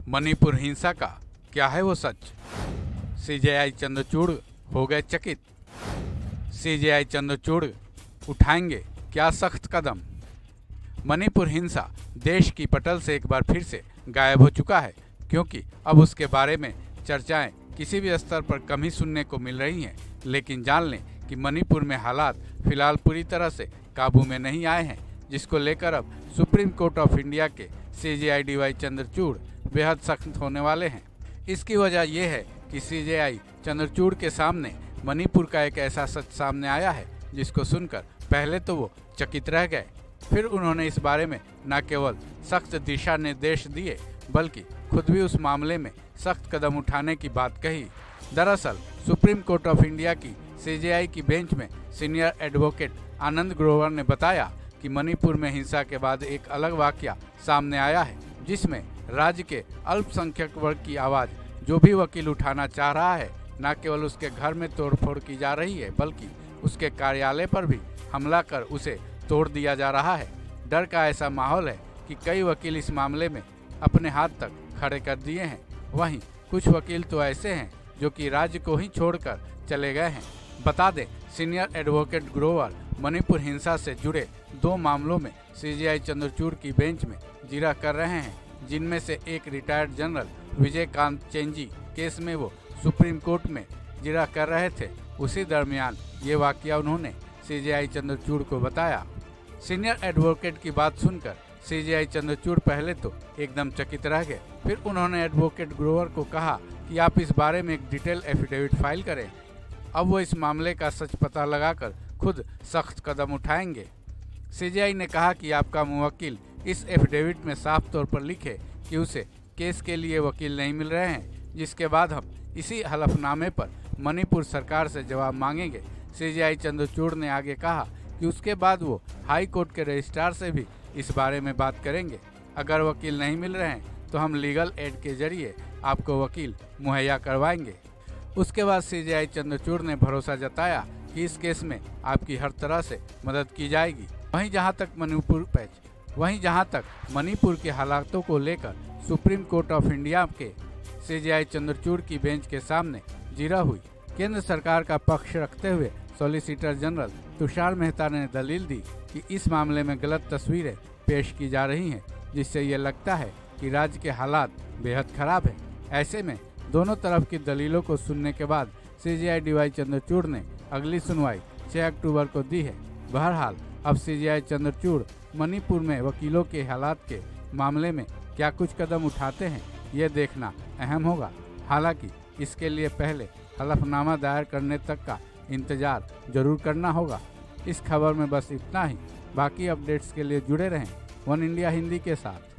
मणिपुर हिंसा का क्या है वो सच? सीजेआई चंद्रचूड़ हो गए चकित। सीजेआई चंद्रचूड़ उठाएंगे क्या सख्त कदम? मणिपुर हिंसा देश की पटल से एक बार फिर से गायब हो चुका है, क्योंकि अब उसके बारे में चर्चाएं किसी भी स्तर पर कम ही सुनने को मिल रही हैं। लेकिन जान लें कि मणिपुर में हालात फिलहाल पूरी तरह से काबू में नहीं आए हैं, जिसको लेकर अब सुप्रीम कोर्ट ऑफ इंडिया के सीजेआई डीवाई चंद्रचूड़ बेहद सख्त होने वाले हैं। इसकी वजह यह है कि सीजेआई चंद्रचूड़ के सामने मणिपुर का एक ऐसा सच सामने आया है जिसको सुनकर पहले तो वो चकित रह गए। फिर उन्होंने इस बारे में न केवल सख्त दिशा निर्देश दिए, बल्कि खुद भी उस मामले में सख्त कदम उठाने की बात कही। दरअसल सुप्रीम कोर्ट ऑफ इंडिया की सीजेआई की बेंच में सीनियर एडवोकेट आनंद ग्रोवर ने बताया कि मणिपुर में हिंसा के बाद एक अलग वाकया सामने आया है, जिसमें राज्य के अल्पसंख्यक वर्ग की आवाज़ जो भी वकील उठाना चाह रहा है, न केवल उसके घर में तोड़फोड़ की जा रही है, बल्कि उसके कार्यालय पर भी हमला कर उसे तोड़ दिया जा रहा है। डर का ऐसा माहौल है कि कई वकील इस मामले में अपने हाथ तक खड़े कर दिए हैं। वहीं कुछ वकील तो ऐसे हैं जो कि राज्य को ही छोड़कर चले गए हैं। बता दें, सीनियर एडवोकेट ग्रोवर मणिपुर हिंसा से जुड़े 2 मामलों में सीजेआई चंद्रचूड़ की बेंच में जिरह कर रहे हैं, जिनमें से एक रिटायर्ड जनरल विजयकांत चेंजी केस में वो सुप्रीम कोर्ट में जिरह कर रहे थे। उसी दरमियान ये वाकया उन्होंने सीजेआई चंद्रचूड़ को बताया। सीनियर एडवोकेट की बात सुनकर सीजेआई चंद्रचूड़ पहले तो एकदम चकित रह गए। फिर उन्होंने एडवोकेट ग्रोवर को कहा कि आप इस बारे में एक डिटेल एफिडेविट फाइल करें। अब वो इस मामले का सच पता लगाकर खुद सख्त कदम उठाएंगे। सीजेआई ने कहा कि आपका मुवक्किल इस एफिडेविट में साफ तौर पर लिखे कि उसे केस के लिए वकील नहीं मिल रहे हैं, जिसके बाद हम इसी हलफनामे पर मणिपुर सरकार से जवाब मांगेंगे। सीजेआई चंद्रचूड़ ने आगे कहा कि उसके बाद वो हाई कोर्ट के रजिस्ट्रार से भी इस बारे में बात करेंगे। अगर वकील नहीं मिल रहे हैं तो हम लीगल एड के जरिए आपको वकील मुहैया करवाएंगे। उसके बाद सीजेआई चंद्रचूड़ ने भरोसा जताया कि इस केस में आपकी हर तरह से मदद की जाएगी। वहीं जहां तक मणिपुर के हालातों को लेकर सुप्रीम कोर्ट ऑफ इंडिया के सीजेआई चंद्रचूड़ की बेंच के सामने जिरह हुई। केंद्र सरकार का पक्ष रखते हुए सॉलिसिटर जनरल तुषार मेहता ने दलील दी कि इस मामले में गलत तस्वीरें पेश की जा रही हैं, जिससे ये लगता है कि राज्य के हालात बेहद खराब हैं। ऐसे में दोनों तरफ की दलीलों को सुनने के बाद सीजेआई डीवाई चंद्रचूड़ ने अगली सुनवाई 6 अक्टूबर को दी है। बहरहाल अब सीजेआई चंद्रचूड़ मणिपुर में वकीलों के हालात के मामले में क्या कुछ कदम उठाते हैं, ये देखना अहम होगा। हालांकि इसके लिए पहले हलफनामा दायर करने तक का इंतजार जरूर करना होगा। इस खबर में बस इतना ही। बाकी अपडेट्स के लिए जुड़े रहें वन इंडिया हिंदी के साथ।